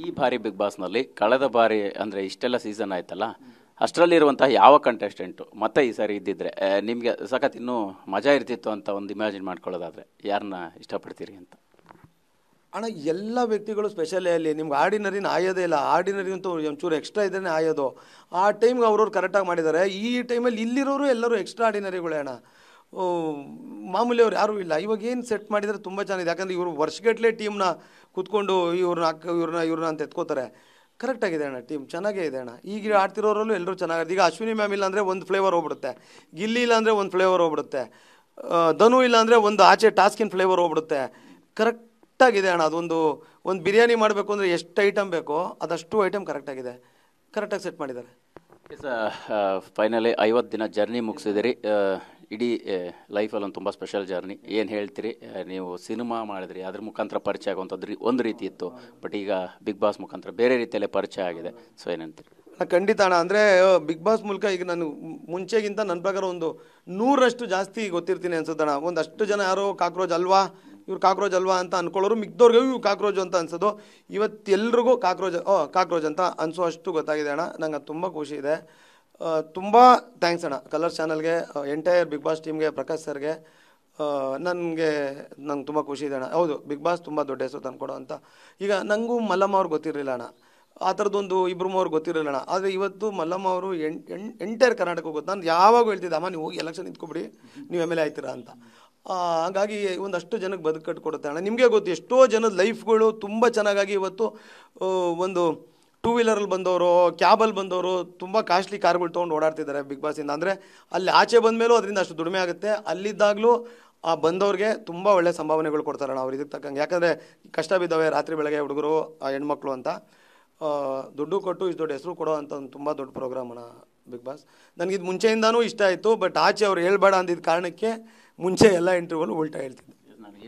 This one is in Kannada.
ಈ ಬಾರಿ ಬಿಗ್ ಬಾಸ್ನಲ್ಲಿ ಕಳೆದ ಬಾರಿ ಅಂದರೆ ಇಷ್ಟೆಲ್ಲ ಸೀಸನ್ ಆಯ್ತಲ್ಲ, ಅಷ್ಟರಲ್ಲಿರುವಂತಹ ಯಾವ ಕಂಟೆಸ್ಟೆಂಟು ಮತ್ತೆ ಈ ಸಾರಿ ಇದ್ದಿದ್ರೆ ನಿಮಗೆ ಸಖತ್ ಇನ್ನೂ ಮಜಾ ಇರ್ತಿತ್ತು ಅಂತ ಒಂದು ಇಮ್ಯಾಜಿನ್ ಮಾಡ್ಕೊಳ್ಳೋದಾದರೆ ಯಾರನ್ನ ಇಷ್ಟಪಡ್ತೀರಿ ಅಂತ? ಅಣ್ಣ, ಎಲ್ಲ ವ್ಯಕ್ತಿಗಳು ಸ್ಪೆಷಲೇ ಅಲ್ಲಿ. ನಿಮ್ಗೆ ಆರ್ಡಿನರಿನ ಆಯೋದೇ ಇಲ್ಲ. ಆರ್ಡಿನರಿ ಅಂತೂ ಒಂಚೂರು ಎಕ್ಸ್ಟ್ರಾ ಇದ್ರೇ ಆಯೋದು. ಆ ಟೈಮ್ಗೆ ಅವ್ರವ್ರು ಕರೆಕ್ಟಾಗಿ ಮಾಡಿದ್ದಾರೆ. ಈ ಟೈಮಲ್ಲಿ ಇಲ್ಲಿರೋರು ಎಲ್ಲರೂ ಎಕ್ಸ್ಟ್ರಾ ಆರ್ಡಿನರಿಗಳೇ ಅಣ್ಣ. ಮಾಮೂಲಿ ಅವ್ರು ಯಾರೂ ಇಲ್ಲ. ಇವಾಗ ಏನು ಸೆಟ್ ಮಾಡಿದರೆ ತುಂಬ ಚೆನ್ನಾಗಿದೆ. ಯಾಕಂದರೆ ಇವರು ವರ್ಷಗಟ್ಟಲೆ ಟೀಮ್ನ ಕೂತ್ಕೊಂಡು ಇವ್ರನ್ನ ಅಂತ ಎತ್ಕೋತಾರೆ. ಕರೆಕ್ಟಾಗಿದೆ ಅಣ್ಣ, ಟೀಮ್ ಚೆನ್ನಾಗೇ ಇದೆ ಅಣ್ಣ. ಈಗ ಆಡ್ತಿರೋರಲ್ಲೂ ಎಲ್ಲರೂ ಚೆನ್ನಾಗಿದೆ. ಈಗ ಅಶ್ವಿನಿ ಮ್ಯಾಮ್ ಇಲ್ಲ ಅಂದರೆ ಒಂದು ಫ್ಲೇವರ್ ಹೋಗ್ಬಿಡುತ್ತೆ, ಗಿಲ್ಲಿ ಇಲ್ಲ ಅಂದರೆ ಒಂದು ಫ್ಲೇವರ್ ಹೋಗ್ಬಿಡುತ್ತೆ, ಧನು ಇಲ್ಲ ಅಂದರೆ ಒಂದು ಆಚೆ ಟಾಸ್ಕಿನ ಫ್ಲೇವರ್ ಹೋಗ್ಬಿಡುತ್ತೆ. ಕರೆಕ್ಟಾಗಿದೆ ಅಣ್ಣ. ಒಂದು ಬಿರಿಯಾನಿ ಮಾಡಬೇಕು ಅಂದರೆ ಎಷ್ಟು ಐಟಮ್ ಬೇಕೋ ಅದಷ್ಟು ಐಟಮ್ ಕರೆಕ್ಟಾಗಿದೆ. ಕರೆಕ್ಟಾಗಿ ಸೆಟ್ ಮಾಡಿದ್ದಾರೆ. ಫೈನಲಿ 50 ದಿನ ಜರ್ನಿ ಮುಗಿಸಿದಿರಿ. ಇಡೀ ಲೈಫಲ್ಲಿ ಒಂದು ತುಂಬ ಸ್ಪೆಷಲ್ ಜರ್ನಿ. ಏನು ಹೇಳ್ತೀರಿ? ನೀವು ಸಿನಿಮಾ ಮಾಡಿದ್ರಿ, ಅದ್ರ ಮುಖಾಂತರ ಪರಿಚಯ ಆಗುವಂಥದ್ದು ಒಂದು ರೀತಿ ಇತ್ತು, ಬಟ್ ಈಗ ಬಿಗ್ ಬಾಸ್ ಮುಖಾಂತರ ಬೇರೆ ರೀತಿಯಲ್ಲೇ ಪರಿಚಯ ಆಗಿದೆ. ಸೊ ಏನಂತೀರಿ? ಖಂಡಿತ ಅಣ್ಣ. ಅಂದರೆ ಬಿಗ್ ಬಾಸ್ ಮೂಲಕ ಈಗ ನಾನು ಮುಂಚೆಗಿಂತ ನನ್ನ ಪ್ರಕಾರ ಒಂದು 100ರಷ್ಟು ಜಾಸ್ತಿ ಗೊತ್ತಿರ್ತೀನಿ ಅನ್ಸುತ್ತಣ್ಣ. ಒಂದಷ್ಟು ಜನ ಯಾರೋ ಕಾಕ್ರೋಚ್ ಅಲ್ವಾ, ಇವ್ರು ಕಾಕ್ರೋಚ್ ಅಲ್ವಾ ಅಂತ ಅನ್ಕೊಳ್ಳೋರು, ಮಿಕ್ದವ್ರಿಗೆ ಇವ್ರು ಕಾಕ್ರೋಚ್ ಅಂತ ಅನ್ಸೋದು. ಇವತ್ತೆಲ್ರಿಗೂ ಕಾಕ್ರೋಚ್ ಅಂತ ಅನ್ಸೋ ಅಷ್ಟು ಗೊತ್ತಾಗಿದೆ ಅಣ್ಣ. ನಂಗೆ ಅದು ತುಂಬ ಖುಷಿ ಇದೆ. ತುಂಬ ಥ್ಯಾಂಕ್ಸ್ ಅಣ್ಣ ಕಲರ್ಸ್ ಚಾನಲ್ಗೆ, ಎಂಟೈರ್ ಬಿಗ್ ಬಾಸ್ ಟೀಮ್ಗೆ, ಪ್ರಕಾಶ್ ಸರ್ಗೆ. ನಂಗೆ ತುಂಬ ಖುಷಿ ಇದೆ ಅಣ್ಣ. ಹೌದು, ಬಿಗ್ ಬಾಸ್ ತುಂಬ ದೊಡ್ಡ ಹೆಸರು ತಂದ್ಕೊಡೋ ಅಂತ. ಈಗ ನನಗೂ ಮಲ್ಲಮ್ಮ ಅವ್ರು ಗೊತ್ತಿರಲಿಲ್ಲ ಅಣ್ಣ. ಆ ಥರದ್ದೊಂದು ಇಬ್ಬರು ಅವ್ರು ಗೊತ್ತಿರಲಿಲ್ಲ ಅಣ್ಣ. ಆದರೆ ಇವತ್ತು ಮಲ್ಲಮ್ಮ ಅವರು ಎಂಟೈರ್ ಕರ್ನಾಟಕ ಗೊತ್ತು. ನಾನು ಯಾವಾಗ ಹೇಳ್ತಿದ್ದೆ, ಅಮ್ಮ ನೀವು ಹೋಗಿ ಎಲೆಕ್ಷನ್ ನಿಂತ್ಕೊಬಿಡಿ, ನೀವು ಎಮ್ ಎಲ್ ಎ ಆಯ್ತೀರಾ ಅಂತ. ಹಾಗಾಗಿ ಒಂದಷ್ಟು ಜನಕ್ಕೆ ಬದುಕು ಕಟ್ಕೊಡುತ್ತೆ ಅಣ್ಣ. ನಿಮಗೆ ಗೊತ್ತು, ಎಷ್ಟೋ ಜನದ ಲೈಫ್ಗಳು ತುಂಬ ಚೆನ್ನಾಗಾಗಿ ಇವತ್ತು ಒಂದು 2 ವೀಲರಲ್ಲಿ ಬಂದವರು, ಕ್ಯಾಬಲ್ಲಿ ಬಂದವರು, ತುಂಬ ಕಾಸ್ಟ್ಲಿ ಕಾರ್ಗಳು ತೊಗೊಂಡು ಓಡಾಡ್ತಿದ್ದಾರೆ ಬಿಗ್ ಬಾಸಿಂದ. ಅಂದರೆ ಅಲ್ಲಿ ಆಚೆ ಬಂದ ಮೇಲೂ ಅದರಿಂದ ಅಷ್ಟು ದುಡಿಮೆ ಆಗುತ್ತೆ. ಅಲ್ಲಿದ್ದಾಗಲೂ ಆ ಬಂದವ್ರಿಗೆ ತುಂಬ ಒಳ್ಳೆ ಸಂಭಾವನೆಗಳು ಕೊಡ್ತಾರಣ್ಣ ಅವ್ರು ಇದಕ್ಕೆ ತಕ್ಕಂಗೆ. ಯಾಕಂದರೆ ಕಷ್ಟ ಬಿದ್ದಾವೆ ರಾತ್ರಿ ಬೆಳಗ್ಗೆ ಹುಡುಗರು, ಹೆಣ್ಮಕ್ಳು ಅಂತ ದುಡ್ಡು ಕೊಟ್ಟು ಇಷ್ಟು ದೊಡ್ಡ ಹೆಸರು ಕೊಡೋ ಅಂತ ಒಂದು ತುಂಬ ದೊಡ್ಡ ಪ್ರೋಗ್ರಾಮ್ ಅಣ್ಣ ಬಿಗ್ ಬಾಸ್. ನನಗಿದು ಮುಂಚೆಯಿಂದನೂ ಇಷ್ಟ ಆಯಿತು, ಬಟ್ ಆಚೆ ಅವ್ರು ಹೇಳ್ಬೇಡ ಅಂದಿದ್ದ ಕಾರಣಕ್ಕೆ ಮುಂಚೆ ಎಲ್ಲ ಇಂಟರ್ವ್ಯೂಲು ಉಲ್ಟಾ ಹೇಳ್ತಿದ್ದೆ.